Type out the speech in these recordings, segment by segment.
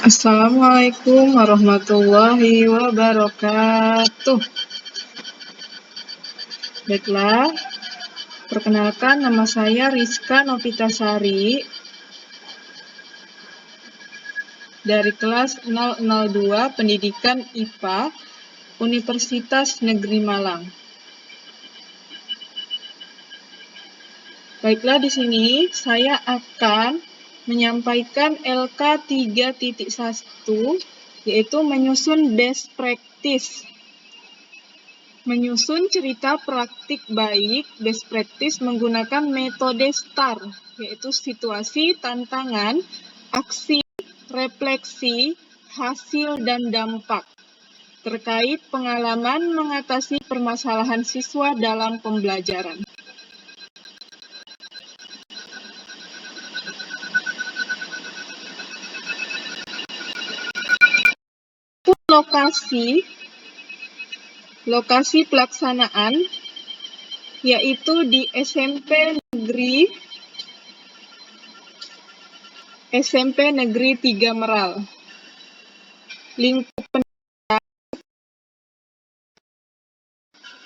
Assalamualaikum warahmatullahi wabarakatuh. Baiklah, perkenalkan nama saya Rizka Novitasari dari kelas 002 Pendidikan IPA Universitas Negeri Malang. Baiklah, di sini saya akan menyampaikan LK 3.1 yaitu menyusun best practice. Menyusun cerita praktik baik best practice menggunakan metode STAR, yaitu situasi, tantangan, aksi, refleksi, hasil, dan dampak terkait pengalaman mengatasi permasalahan siswa dalam pembelajaran. Lokasi pelaksanaan yaitu di SMP Negeri 3 Meral. Lingkup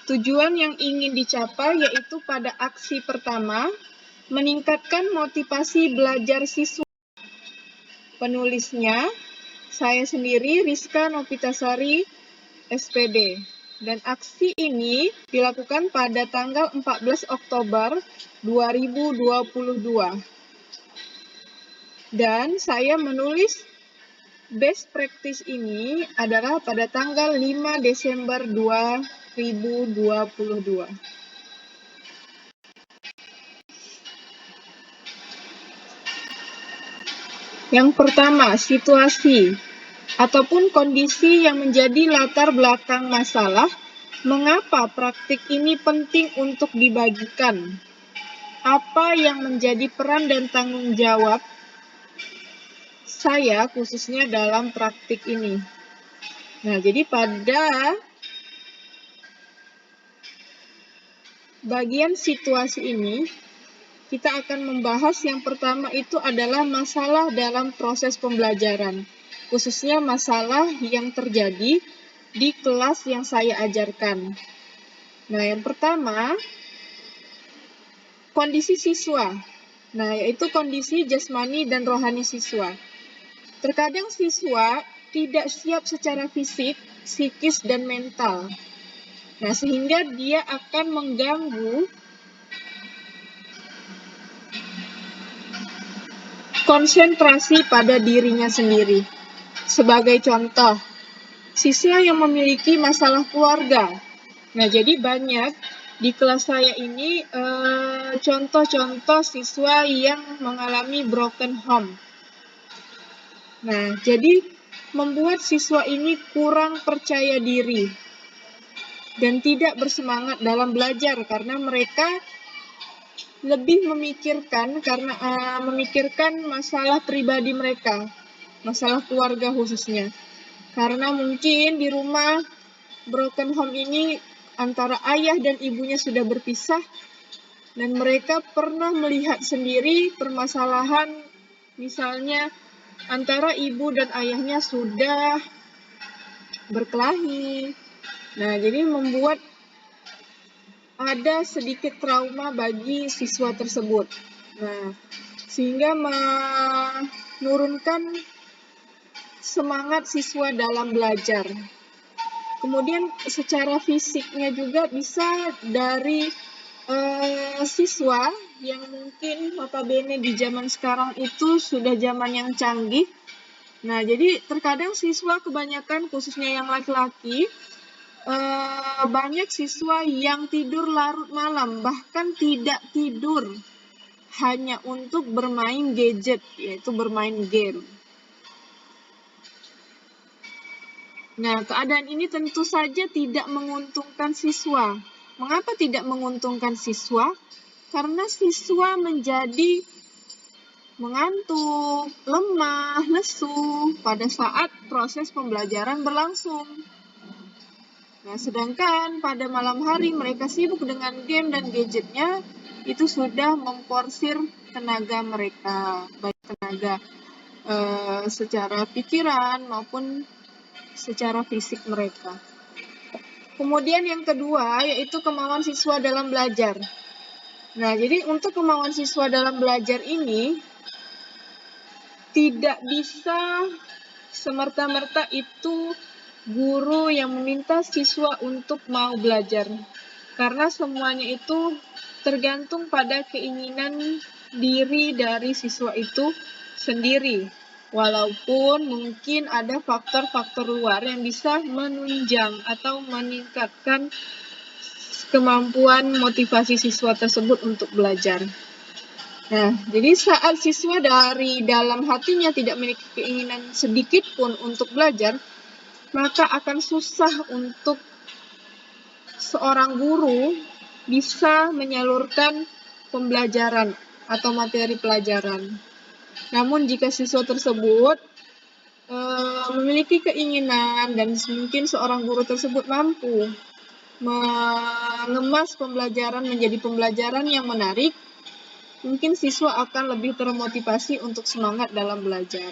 tujuan yang ingin dicapai yaitu pada aksi pertama, meningkatkan motivasi belajar siswa. Penulisnya, saya sendiri Rizka Novitasari, SPD. Dan aksi ini dilakukan pada tanggal 14 Oktober 2022. Dan saya menulis best practice ini adalah pada tanggal 5 Desember 2022. Yang pertama, situasi ataupun kondisi yang menjadi latar belakang masalah. Mengapa praktik ini penting untuk dibagikan? Apa yang menjadi peran dan tanggung jawab saya khususnya dalam praktik ini? Nah, jadi pada bagian situasi ini, kita akan membahas yang pertama itu adalah masalah dalam proses pembelajaran, khususnya masalah yang terjadi di kelas yang saya ajarkan. Nah, yang pertama, kondisi siswa. Nah, yaitu kondisi jasmani dan rohani siswa. Terkadang siswa tidak siap secara fisik, psikis, dan mental. Nah, sehingga dia akan mengganggu konsentrasi pada dirinya sendiri. Sebagai contoh, siswa yang memiliki masalah keluarga. Nah, jadi banyak di kelas saya ini contoh-contoh siswa yang mengalami broken home. Nah, jadi membuat siswa ini kurang percaya diri dan tidak bersemangat dalam belajar karena mereka lebih memikirkan masalah pribadi mereka, masalah keluarga khususnya. Karena mungkin di rumah broken home ini antara ayah dan ibunya sudah berpisah dan mereka pernah melihat sendiri permasalahan misalnya antara ibu dan ayahnya sudah berkelahi. Nah, jadi membuat ada sedikit trauma bagi siswa tersebut. Nah, sehingga menurunkan semangat siswa dalam belajar. Kemudian secara fisiknya juga bisa dari siswa yang mungkin notabene di zaman sekarang itu sudah zaman yang canggih. Nah, jadi terkadang siswa kebanyakan khususnya yang laki-laki banyak siswa yang tidur larut malam, bahkan tidak tidur hanya untuk bermain gadget, yaitu bermain game. Nah, keadaan ini tentu saja tidak menguntungkan siswa. Mengapa tidak menguntungkan siswa? Karena siswa menjadi mengantuk, lemah, lesu pada saat proses pembelajaran berlangsung. Nah, sedangkan pada malam hari mereka sibuk dengan game dan gadgetnya, itu sudah memporsir tenaga mereka, baik tenaga secara pikiran maupun secara fisik mereka. Kemudian yang kedua yaitu kemauan siswa dalam belajar. Nah, jadi untuk kemauan siswa dalam belajar ini tidak bisa semerta-merta itu guru yang meminta siswa untuk mau belajar. Karena semuanya itu tergantung pada keinginan diri dari siswa itu sendiri. Walaupun mungkin ada faktor-faktor luar yang bisa menunjang atau meningkatkan kemampuan motivasi siswa tersebut untuk belajar. Nah, jadi saat siswa dari dalam hatinya tidak memiliki keinginan sedikit pun untuk belajar, maka akan susah untuk seorang guru bisa menyalurkan pembelajaran atau materi pelajaran. Namun jika siswa tersebut memiliki keinginan dan mungkin seorang guru tersebut mampu mengemas pembelajaran menjadi pembelajaran yang menarik, mungkin siswa akan lebih termotivasi untuk semangat dalam belajar.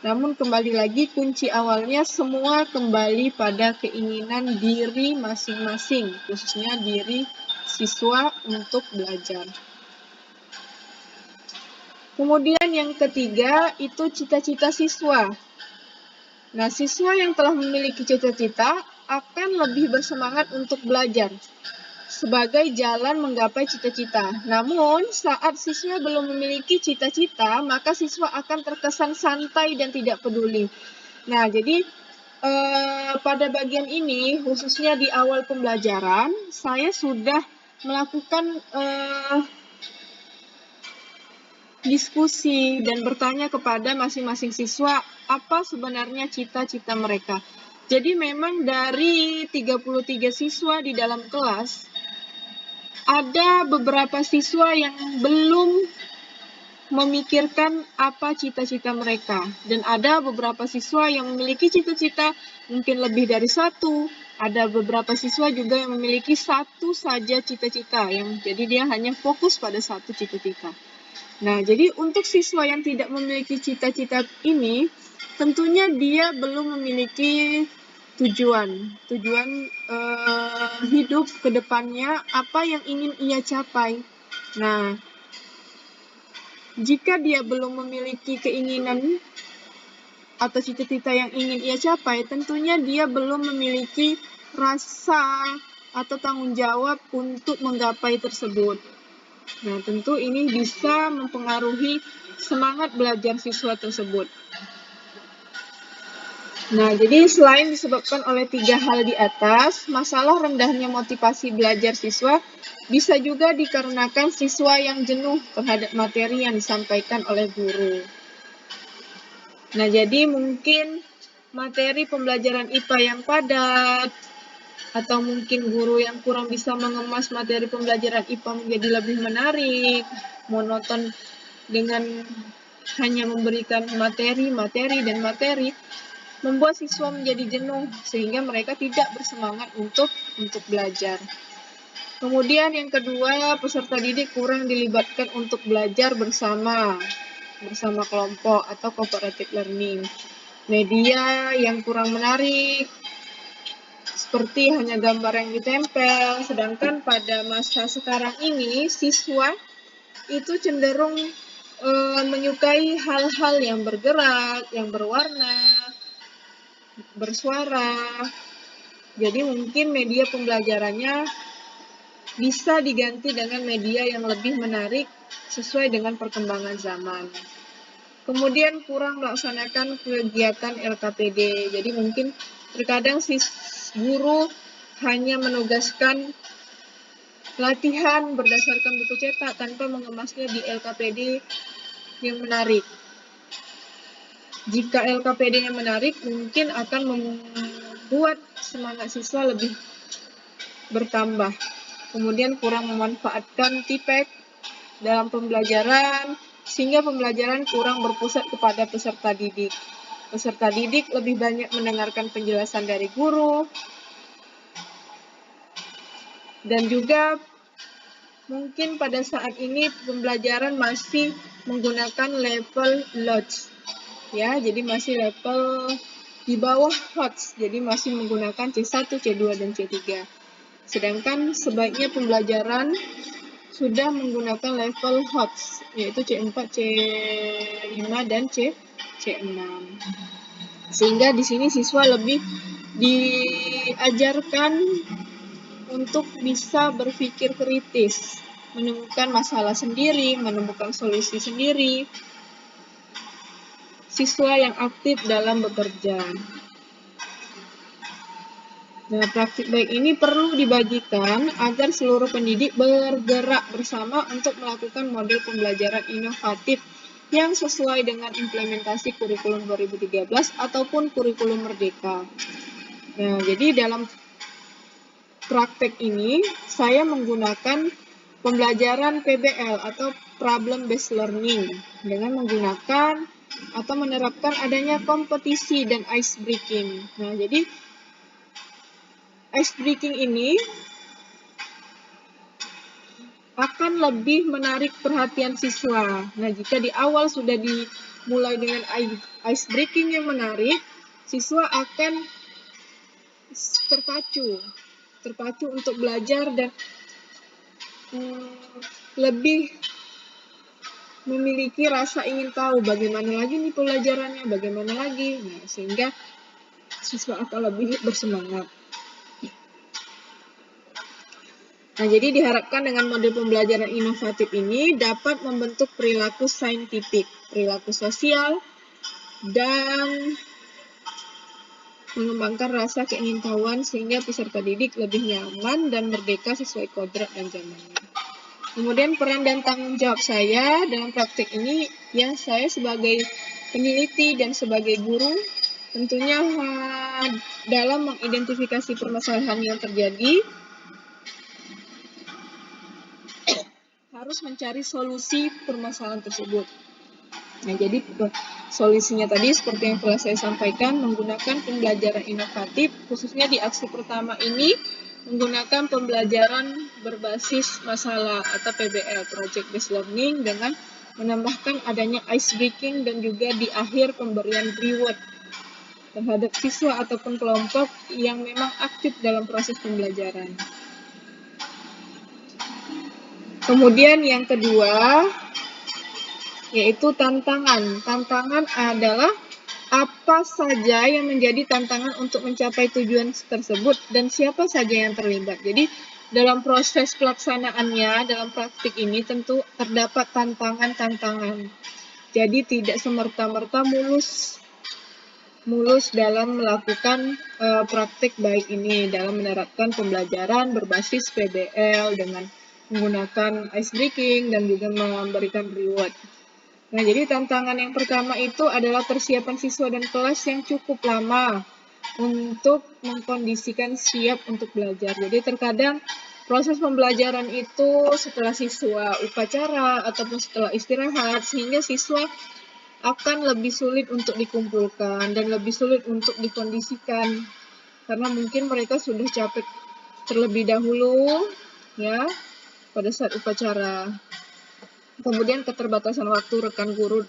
Namun kembali lagi kunci awalnya semua kembali pada keinginan diri masing-masing, khususnya diri siswa untuk belajar. Kemudian yang ketiga itu cita-cita siswa. Nah, siswa yang telah memiliki cita-cita akan lebih bersemangat untuk belajar sebagai jalan menggapai cita-cita. Namun, saat siswa belum memiliki cita-cita, maka siswa akan terkesan santai dan tidak peduli. Nah, jadi pada bagian ini, khususnya di awal pembelajaran, saya sudah melakukan diskusi dan bertanya kepada masing-masing siswa apa sebenarnya cita-cita mereka. Jadi memang dari 33 siswa di dalam kelas, ada beberapa siswa yang belum memikirkan apa cita-cita mereka. Dan ada beberapa siswa yang memiliki cita-cita mungkin lebih dari satu. Ada beberapa siswa juga yang memiliki satu saja cita-cita, jadi dia hanya fokus pada satu cita-cita. Nah, jadi untuk siswa yang tidak memiliki cita-cita ini, tentunya dia belum memiliki tujuan hidup ke depannya, apa yang ingin ia capai. Nah, jika dia belum memiliki keinginan atau cita-cita yang ingin ia capai, tentunya dia belum memiliki rasa atau tanggung jawab untuk menggapai tersebut. Nah, tentu ini bisa mempengaruhi semangat belajar siswa tersebut. Nah, jadi selain disebabkan oleh 3 hal di atas, masalah rendahnya motivasi belajar siswa bisa juga dikarenakan siswa yang jenuh terhadap materi yang disampaikan oleh guru. Nah, jadi mungkin materi pembelajaran IPA yang padat, atau mungkin guru yang kurang bisa mengemas materi pembelajaran IPA menjadi lebih menarik, monoton dengan hanya memberikan materi, membuat siswa menjadi jenuh sehingga mereka tidak bersemangat untuk belajar. Kemudian yang kedua, peserta didik kurang dilibatkan untuk belajar bersama kelompok atau cooperative learning. Media yang kurang menarik, seperti hanya gambar yang ditempel, sedangkan pada masa sekarang ini siswa itu cenderung menyukai hal-hal yang bergerak, yang berwarna, bersuara. Jadi mungkin media pembelajarannya bisa diganti dengan media yang lebih menarik sesuai dengan perkembangan zaman. Kemudian kurang melaksanakan kegiatan LKPD. Jadi mungkin terkadang guru hanya menugaskan latihan berdasarkan buku cetak tanpa mengemasnya di LKPD yang menarik. Jika LKPD yang menarik, mungkin akan membuat semangat siswa lebih bertambah. Kemudian kurang memanfaatkan TPEK dalam pembelajaran, sehingga pembelajaran kurang berpusat kepada peserta didik. Peserta didik lebih banyak mendengarkan penjelasan dari guru, dan juga mungkin pada saat ini pembelajaran masih menggunakan level loads. Ya, jadi masih level di bawah HOTS, jadi masih menggunakan C1, C2, dan C3. Sedangkan sebaiknya pembelajaran sudah menggunakan level HOTS, yaitu C4, C5, dan C6. Sehingga di sini siswa lebih diajarkan untuk bisa berpikir kritis, menemukan masalah sendiri, menemukan solusi sendiri, siswa yang aktif dalam bekerja. Nah, praktik baik ini perlu dibagikan agar seluruh pendidik bergerak bersama untuk melakukan model pembelajaran inovatif yang sesuai dengan implementasi kurikulum 2013 ataupun kurikulum Merdeka. Nah, jadi dalam praktek ini saya menggunakan pembelajaran PBL atau Problem Based Learning dengan menggunakan atau menerapkan adanya kompetisi dan ice breaking. Nah, jadi ice breaking ini akan lebih menarik perhatian siswa. Nah, jika di awal sudah dimulai dengan ice breaking yang menarik, siswa akan terpacu untuk belajar dan lebih memiliki rasa ingin tahu bagaimana lagi nih pelajarannya, bagaimana lagi. Nah, sehingga siswa akan lebih bersemangat. Nah, jadi diharapkan dengan model pembelajaran inovatif ini dapat membentuk perilaku saintifik, perilaku sosial, dan mengembangkan rasa keingintahuan sehingga peserta didik lebih nyaman dan merdeka sesuai kodrat dan zamannya. Kemudian peran dan tanggung jawab saya dalam praktik ini, ya saya sebagai peneliti dan sebagai guru tentunya dalam mengidentifikasi permasalahan yang terjadi harus mencari solusi permasalahan tersebut. Nah, jadi solusinya tadi seperti yang telah saya sampaikan, menggunakan pembelajaran inovatif, khususnya di aksi pertama ini menggunakan pembelajaran berbasis masalah atau PBL, Project Based Learning, dengan menambahkan adanya ice breaking dan juga di akhir pemberian reward terhadap siswa ataupun kelompok yang memang aktif dalam proses pembelajaran. Kemudian yang kedua, yaitu tantangan. Tantangan adalah apa saja yang menjadi tantangan untuk mencapai tujuan tersebut dan siapa saja yang terlibat. Jadi dalam proses pelaksanaannya, dalam praktik ini tentu terdapat tantangan-tantangan. Jadi tidak semerta-merta mulus dalam melakukan praktik baik ini, dalam menerapkan pembelajaran berbasis PBL dengan menggunakan ice breaking dan juga memberikan reward. Nah, jadi tantangan yang pertama itu adalah persiapan siswa dan kelas yang cukup lama untuk mengkondisikan siap untuk belajar. Jadi terkadang proses pembelajaran itu setelah siswa upacara ataupun setelah istirahat, sehingga siswa akan lebih sulit untuk dikumpulkan dan lebih sulit untuk dikondisikan karena mungkin mereka sudah capek terlebih dahulu ya pada saat upacara. Kemudian keterbatasan waktu rekan guru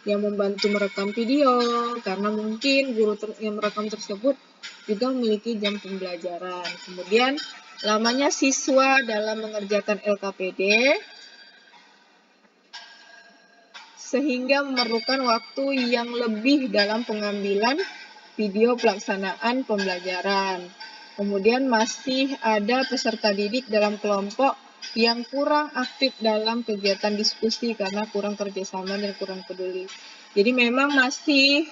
yang membantu merekam video, karena mungkin guru yang merekam tersebut juga memiliki jam pembelajaran. Kemudian lamanya siswa dalam mengerjakan LKPD, sehingga memerlukan waktu yang lebih dalam pengambilan video pelaksanaan pembelajaran. Kemudian masih ada peserta didik dalam kelompok yang kurang aktif dalam kegiatan diskusi karena kurang kerjasama dan kurang peduli. Jadi memang masih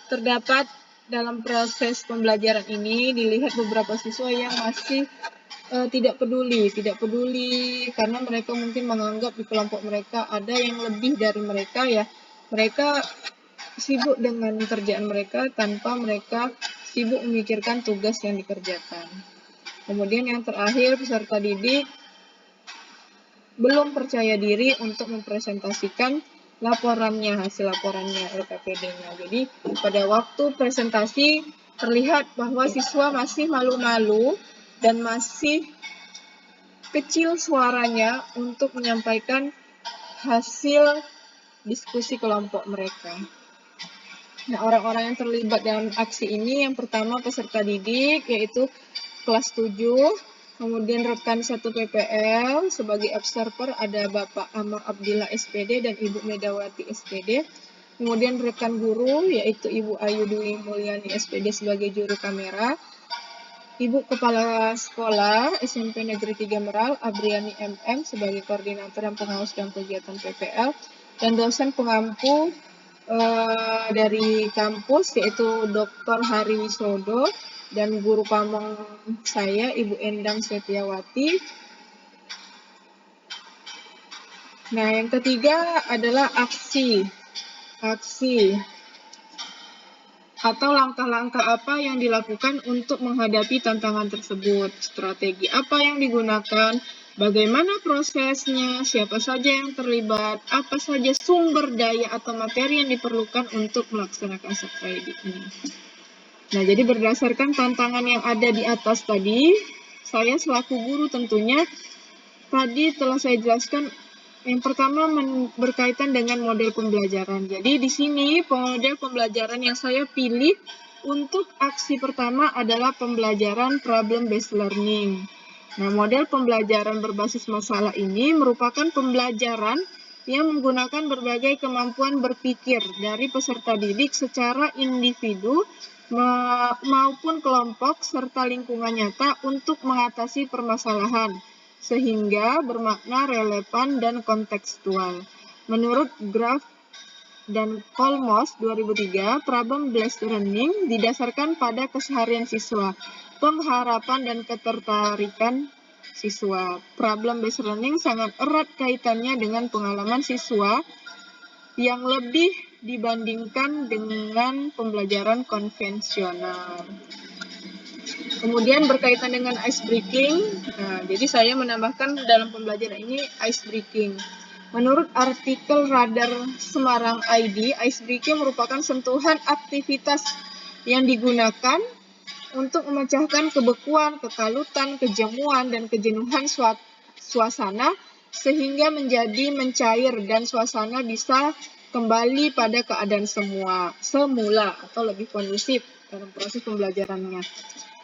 terdapat dalam proses pembelajaran ini dilihat beberapa siswa yang masih tidak peduli karena mereka mungkin menganggap di kelompok mereka ada yang lebih dari mereka ya. Mereka sibuk dengan kerjaan mereka tanpa mereka sibuk memikirkan tugas yang dikerjakan. Kemudian yang terakhir, peserta didik belum percaya diri untuk mempresentasikan hasil laporannya, LKPD-nya. Jadi pada waktu presentasi terlihat bahwa siswa masih malu-malu dan masih kecil suaranya untuk menyampaikan hasil diskusi kelompok mereka. Nah, orang-orang yang terlibat dalam aksi ini yang pertama peserta didik, yaitu kelas 7, kemudian rekan 1 PPL, sebagai observer ada Bapak Amar Abdillah SPD dan Ibu Medawati SPD, kemudian rekan guru, yaitu Ibu Ayu Dwi Mulyani SPD sebagai juru kamera, Ibu Kepala Sekolah SMP Negeri 3 Meral, Abriani MM sebagai koordinator dan pengawas dalam kegiatan PPL, dan dosen pengampu dari kampus yaitu Dr. Hari Wisodo dan guru pamong saya Ibu Endang Setiawati. Nah, yang ketiga adalah aksi atau langkah-langkah apa yang dilakukan untuk menghadapi tantangan tersebut, strategi apa yang digunakan, bagaimana prosesnya, siapa saja yang terlibat, apa saja sumber daya atau materi yang diperlukan untuk melaksanakan strategi ini. Nah, jadi berdasarkan tantangan yang ada di atas tadi, saya selaku guru tentunya tadi telah saya jelaskan. Yang pertama berkaitan dengan model pembelajaran. Jadi di sini model pembelajaran yang saya pilih untuk aksi pertama adalah pembelajaran problem based learning. Nah, model pembelajaran berbasis masalah ini merupakan pembelajaran yang menggunakan berbagai kemampuan berpikir dari peserta didik secara individu maupun kelompok serta lingkungan nyata untuk mengatasi permasalahan, sehingga bermakna relevan dan kontekstual. Menurut Graf dan Kolmos 2003, problem based learning didasarkan pada keseharian siswa, pengharapan dan ketertarikan siswa. Problem based learning sangat erat kaitannya dengan pengalaman siswa yang lebih dibandingkan dengan pembelajaran konvensional. Kemudian berkaitan dengan ice breaking, jadi saya menambahkan dalam pembelajaran ini ice breaking. Menurut artikel Radar Semarang ID, ice breaking merupakan sentuhan aktivitas yang digunakan untuk memecahkan kebekuan, kekalutan, kejemuan, dan kejenuhan suasana sehingga menjadi mencair dan suasana bisa kembali pada keadaan semula atau lebih kondusif dalam proses pembelajarannya.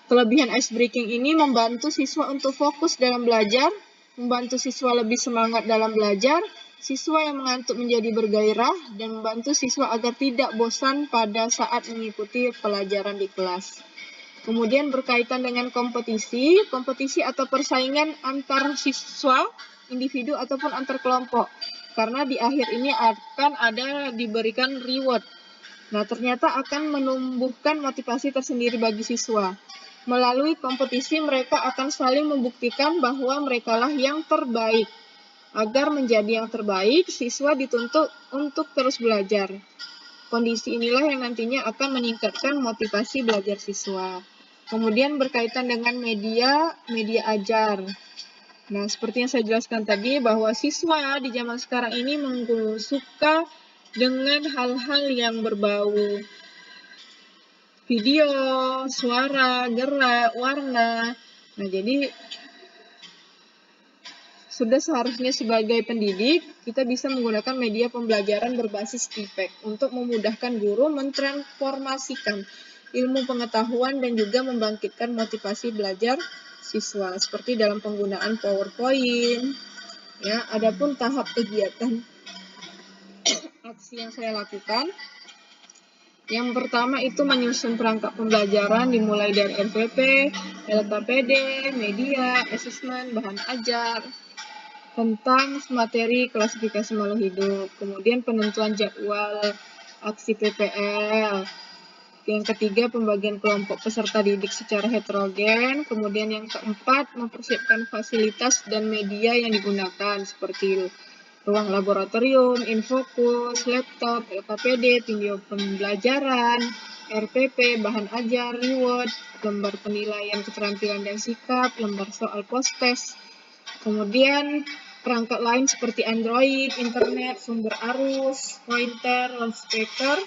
Kelebihan ice breaking ini membantu siswa untuk fokus dalam belajar, membantu siswa lebih semangat dalam belajar, siswa yang mengantuk menjadi bergairah, dan membantu siswa agar tidak bosan pada saat mengikuti pelajaran di kelas. Kemudian berkaitan dengan kompetisi atau persaingan antar siswa, individu ataupun antar kelompok. Karena di akhir ini akan diberikan reward. Nah, ternyata akan menumbuhkan motivasi tersendiri bagi siswa. Melalui kompetisi mereka akan saling membuktikan bahwa merekalah yang terbaik. Agar menjadi yang terbaik, siswa dituntut untuk terus belajar. Kondisi inilah yang nantinya akan meningkatkan motivasi belajar siswa. Kemudian berkaitan dengan media ajar. Nah, seperti yang saya jelaskan tadi bahwa siswa di zaman sekarang ini suka dengan hal-hal yang berbau video, suara, gerak, warna. Nah, jadi sudah seharusnya sebagai pendidik, kita bisa menggunakan media pembelajaran berbasis IPEK untuk memudahkan guru mentransformasikan ilmu pengetahuan dan juga membangkitkan motivasi belajar siswa, seperti dalam penggunaan PowerPoint. Ya, adapun tahap kegiatan aksi yang saya lakukan, yang pertama itu menyusun perangkat pembelajaran dimulai dari RPP, LKPD, media, asesmen, bahan ajar, tentang materi klasifikasi makhluk hidup. Kemudian penentuan jadwal aksi PPL. Yang ketiga, pembagian kelompok peserta didik secara heterogen. Kemudian yang keempat, mempersiapkan fasilitas dan media yang digunakan seperti ruang laboratorium, infokus, laptop, LKPD, video pembelajaran, RPP, bahan ajar, reward, lembar penilaian keterampilan dan sikap, lembar soal post-test. Kemudian perangkat lain seperti Android, internet, sumber arus, pointer, loudspeaker,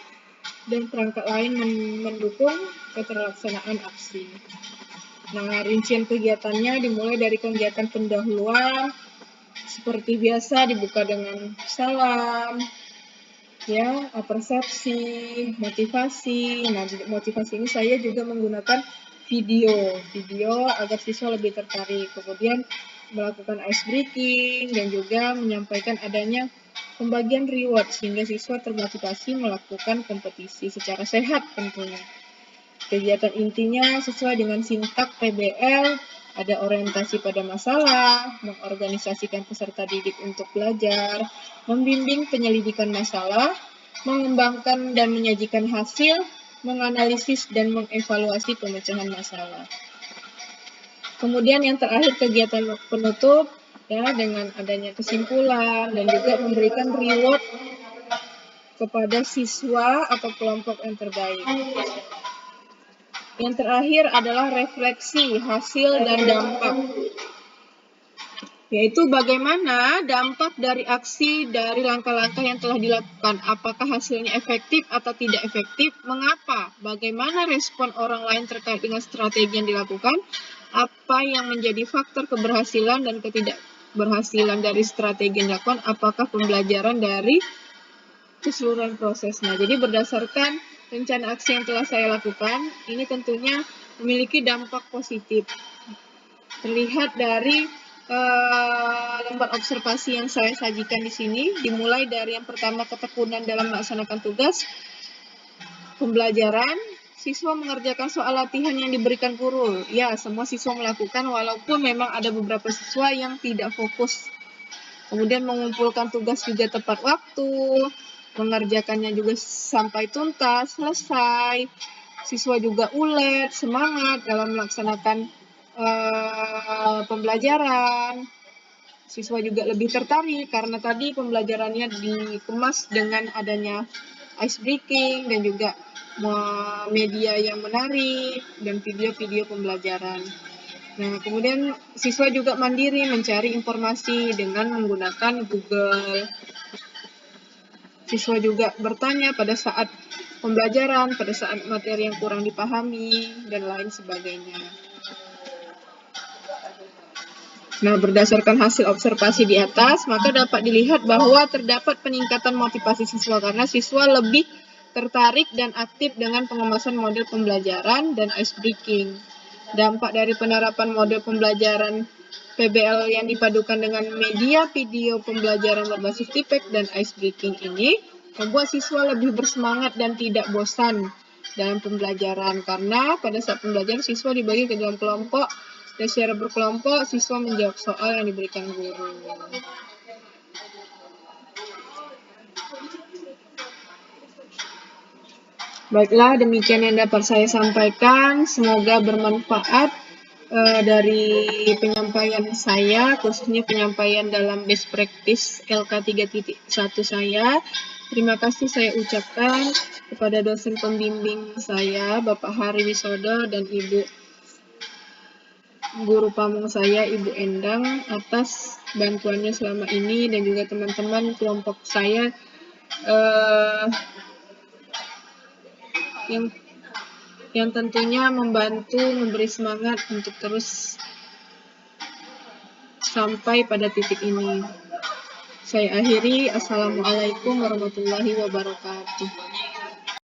dan perangkat lain mendukung keterlaksanaan aksi. Nah, rincian kegiatannya dimulai dari kegiatan pendahuluan, seperti biasa dibuka dengan salam, ya, persepsi, motivasi. Nah, motivasi ini saya juga menggunakan video agar siswa lebih tertarik. Kemudian melakukan ice breaking dan juga menyampaikan adanya pembagian reward sehingga siswa termotivasi melakukan kompetisi secara sehat tentunya. Kegiatan intinya sesuai dengan sintak PBL, ada orientasi pada masalah, mengorganisasikan peserta didik untuk belajar, membimbing penyelidikan masalah, mengembangkan dan menyajikan hasil, menganalisis dan mengevaluasi pemecahan masalah. Kemudian yang terakhir kegiatan penutup, ya, dengan adanya kesimpulan dan juga memberikan reward kepada siswa atau kelompok yang terbaik. Yang terakhir adalah refleksi hasil dan dampak, yaitu bagaimana dampak dari aksi dari langkah-langkah yang telah dilakukan, apakah hasilnya efektif atau tidak efektif, mengapa, bagaimana respon orang lain terkait dengan strategi yang dilakukan, apa yang menjadi faktor keberhasilan dan ketidakberhasilan dari strategi yang dilakukan, apakah pembelajaran dari keseluruhan prosesnya. Jadi berdasarkan rencana aksi yang telah saya lakukan, ini tentunya memiliki dampak positif. Terlihat dari lembar observasi yang saya sajikan di sini, dimulai dari yang pertama ketekunan dalam melaksanakan tugas pembelajaran, siswa mengerjakan soal latihan yang diberikan guru. Ya, semua siswa melakukan walaupun memang ada beberapa siswa yang tidak fokus. Kemudian mengumpulkan tugas juga tepat waktu, mengerjakannya juga sampai tuntas, selesai. Siswa juga ulet, semangat dalam melaksanakan pembelajaran. Siswa juga lebih tertarik karena tadi pembelajarannya dikemas dengan adanya ice breaking dan juga media yang menarik dan video-video pembelajaran. Nah, kemudian siswa juga mandiri mencari informasi dengan menggunakan Google. Siswa juga bertanya pada saat pembelajaran, pada saat materi yang kurang dipahami, dan lain sebagainya. Nah, berdasarkan hasil observasi di atas, maka dapat dilihat bahwa terdapat peningkatan motivasi siswa karena siswa lebih tertarik dan aktif dengan pengemasan model pembelajaran dan ice breaking. Dampak dari penerapan model pembelajaran PBL yang dipadukan dengan media video pembelajaran berbasis tipek dan ice breaking ini membuat siswa lebih bersemangat dan tidak bosan dalam pembelajaran karena pada saat pembelajaran siswa dibagi ke dalam kelompok dan secara berkelompok siswa menjawab soal yang diberikan guru. Baiklah, demikian yang dapat saya sampaikan. Semoga bermanfaat dari penyampaian saya, khususnya penyampaian dalam best practice LK 3.1 saya. Terima kasih saya ucapkan kepada dosen pembimbing saya, Bapak Hari Wisodo, dan Ibu Guru Pamong saya, Ibu Endang, atas bantuannya selama ini, dan juga teman-teman kelompok saya yang tentunya membantu memberi semangat untuk terus sampai pada titik ini. Saya akhiri. Assalamualaikum warahmatullahi wabarakatuh.